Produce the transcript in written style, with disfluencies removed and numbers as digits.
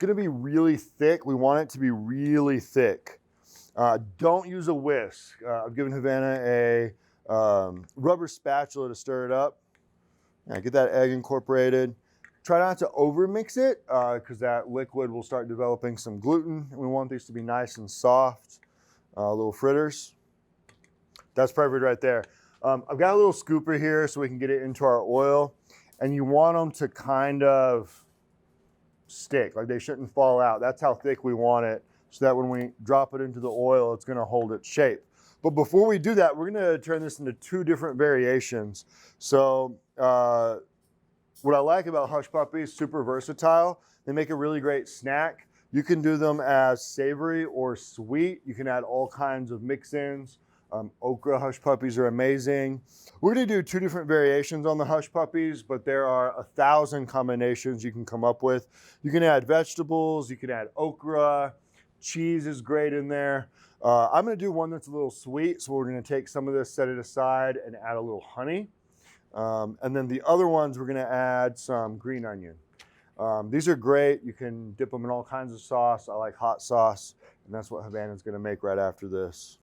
gonna be really thick. We want it to be really thick. Don't use a whisk. I've given Havana a rubber spatula to stir it up. Get that egg incorporated. Try not to over mix it because that liquid will start developing some gluten. And we want these to be nice and soft, little fritters. That's perfect right there. I've got a little scooper here so we can get it into our oil. And you want them to kind of stick, like they shouldn't fall out. That's how thick we want it, so that when we drop it into the oil, it's gonna hold its shape. But before we do that, we're gonna turn this into 2 different variations. So what I like about Hush Puppies, super versatile. They make a really great snack. You can do them as savory or sweet. You can add all kinds of mix-ins. Okra Hush Puppies are amazing. We're gonna do 2 different variations on the Hush Puppies, but there are 1,000 combinations you can come up with. You can add vegetables, you can add okra, cheese is great in there. I'm gonna do one that's a little sweet, so we're gonna take some of this, set it aside, and add a little honey. And then the other ones, we're gonna add some green onion. These are great. You can dip them in all kinds of sauce. I like hot sauce, and that's what Havana's gonna make right after this.